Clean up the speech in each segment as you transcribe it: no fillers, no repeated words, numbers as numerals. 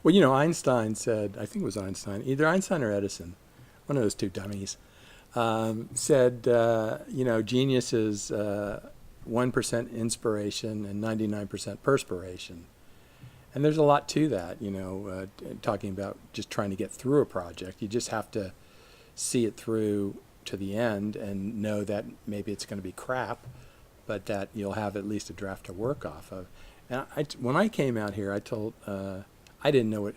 Well, you know, Einstein said, I think it was Einstein, either Einstein or Edison, one of those two dummies, said, you know, genius is 1% inspiration and 99% perspiration. And there's a lot to that, you know, talking about just trying to get through a project. You just have to see it through to the end and know that maybe it's going to be crap, but that you'll have at least a draft to work off of. And when I came out here, I told, I didn't know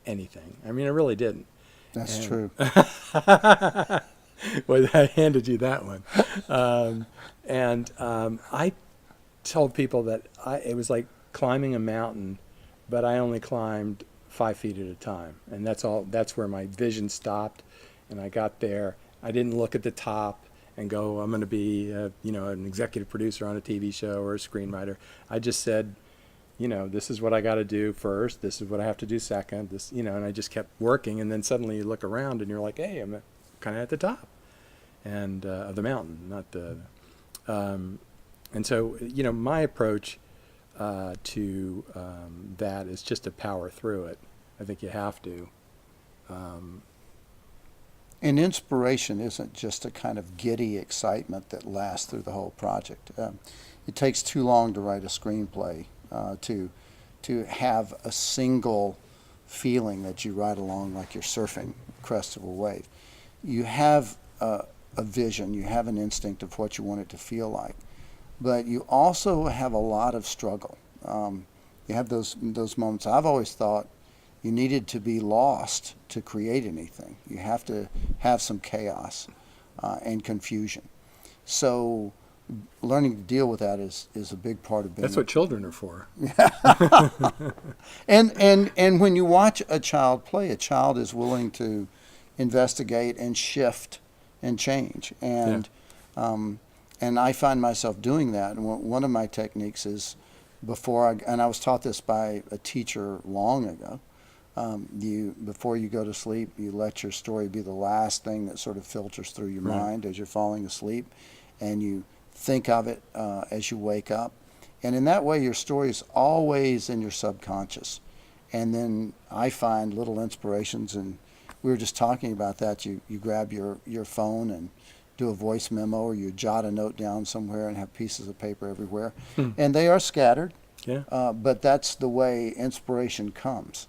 anything. I mean, I really didn't. That's true. Well, I handed you that one. I told people that it was like climbing a mountain, but I only climbed 5 feet at a time. And that's all. That's where my vision stopped. And I got there. I didn't look at the top and go, I'm going to be, you know, an executive producer on a TV show or a screenwriter. I just said, you know, this is what I got to do first. This is what I have to do second. This, you know, and I just kept working. And then suddenly you look around and you're like, hey, I'm kind of at the top and of the mountain, not the. And so, you know, my approach to that is just to power through it. I think you have to. And inspiration isn't just a kind of giddy excitement that lasts through the whole project. It takes too long to write a screenplay to have a single feeling that you ride along like you're surfing the crest of a wave. You have a vision, you have an instinct of what you want it to feel like, but you also have a lot of struggle. You have those moments. I've always thought you needed to be lost to create anything. You have to have some chaos and confusion. So learning to deal with that is a big part of being. That's what children are for. And when you watch a child play, a child is willing to investigate and shift and change. And and I find myself doing that. And one of my techniques is and I was taught this by a teacher long ago. Before you go to sleep, you let your story be the last thing that sort of filters through your mind as you're falling asleep, and you think of it as you wake up. And in that way, your story is always in your subconscious. And then I find little inspirations, and we were just talking about that. You grab your phone and do a voice memo, or you jot a note down somewhere and have pieces of paper everywhere. And they are scattered, but that's the way inspiration comes.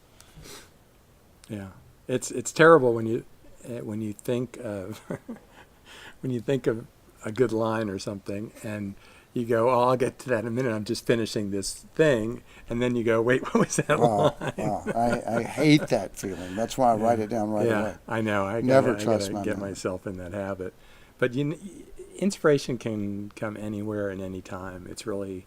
Yeah, it's terrible when you think of when you think of a good line or something, and you go, "Oh, I'll get to that in a minute. I'm just finishing this thing," and then you go, "Wait, what was that line?" I hate that feeling. That's why I write it down right away. I know. I never gotta, trust I my gotta get memory. myself in that habit. But inspiration can come anywhere and any time. It's really.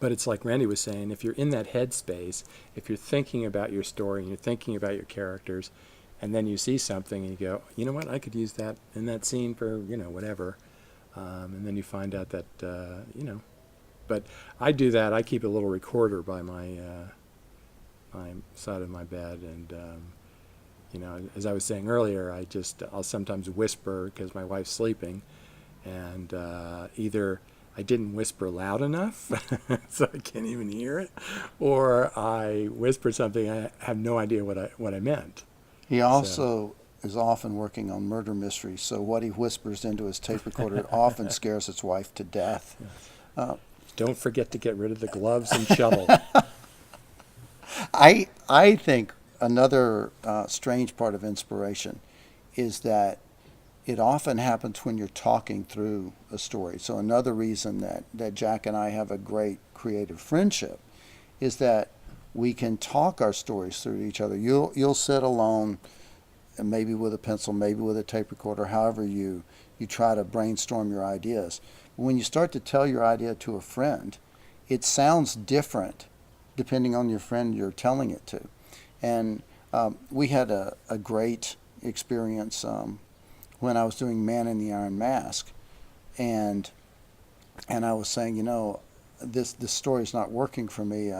But it's like Randy was saying, if you're in that headspace, if you're thinking about your story and you're thinking about your characters, and then you see something and you go, you know what, I could use that in that scene for, you know, whatever. And then you find out that, you know. But I do that. I keep a little recorder by my side of my bed. And, you know, as I was saying earlier, I'll sometimes whisper because my wife's sleeping. And either I didn't whisper loud enough, so I can't even hear it, or I whispered something I have no idea what I meant. He also is often working on murder mysteries, so what he whispers into his tape recorder often scares his wife to death. Don't forget to get rid of the gloves and shovel. I think another strange part of inspiration is that it often happens when you're talking through a story. So another reason that Jack and I have a great creative friendship is that we can talk our stories through to each other. You'll sit alone, and maybe with a pencil, maybe with a tape recorder, however you try to brainstorm your ideas. But when you start to tell your idea to a friend, it sounds different depending on your friend you're telling it to. And we had a great experience when I was doing Man in the Iron Mask, and I was saying, you know, this story's not working for me.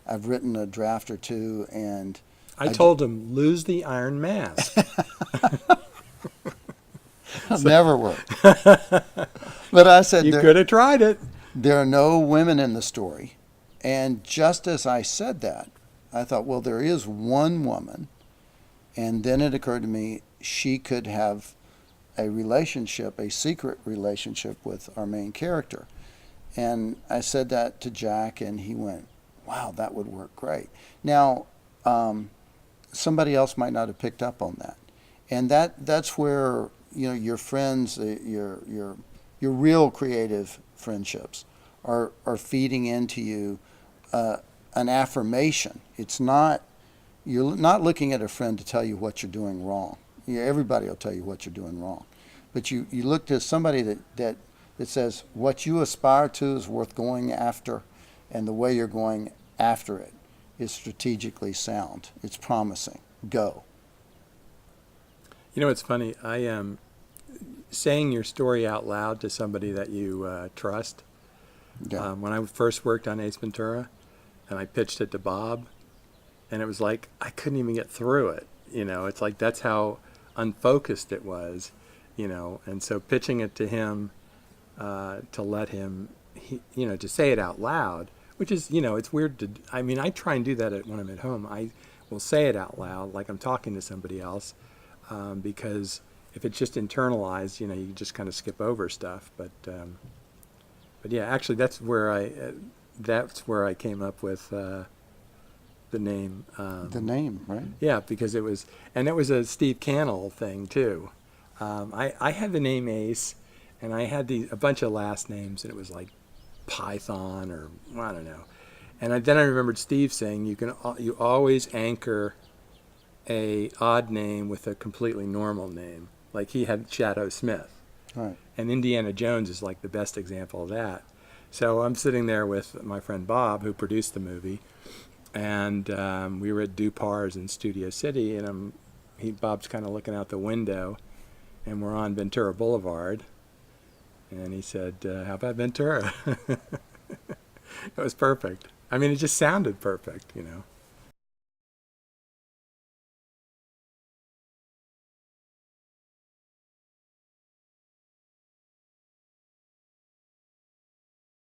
I've written a draft or two, and I told him, lose the iron mask. Never worked. But I said, you could have tried it. There are no women in the story. And just as I said that, I thought, well, there is one woman, and then it occurred to me she could have a relationship, a secret relationship with our main character. And I said that to Jack, and he went, wow, that would work great. Now, somebody else might not have picked up on that. And that's where, you know, your friends, your real creative friendships are feeding into you an affirmation. It's not, you're not looking at a friend to tell you what you're doing wrong. Yeah, everybody will tell you what you're doing wrong. But you look to somebody that says what you aspire to is worth going after, and the way you're going after it is strategically sound. It's promising. Go. You know, it's funny. I am saying your story out loud to somebody that you trust. Yeah. When I first worked on Ace Ventura, and I pitched it to Bob, and it was like I couldn't even get through it. You know, it's like that's how unfocused it was. You know, and so pitching it to him, to let him, to say it out loud, which is, it's weird to. I mean, I try and do that when I'm at home. I will say it out loud, like I'm talking to somebody else, because if it's just internalized, you just kind of skip over stuff. But yeah, actually, that's where I came up with the name. The name, right? Yeah, because it was a Steve Cannell thing too. I had the name Ace, and I had a bunch of last names, and it was like Python or I don't know. And then I remembered Steve saying you always anchor a odd name with a completely normal name. Like he had Shadow Smith. Right. And Indiana Jones is like the best example of that. So I'm sitting there with my friend Bob, who produced the movie, and we were at Dupar's in Studio City, and Bob's kind of looking out the window, and we're on Ventura Boulevard, and he said, how about Ventura? It was perfect. I mean, it just sounded perfect,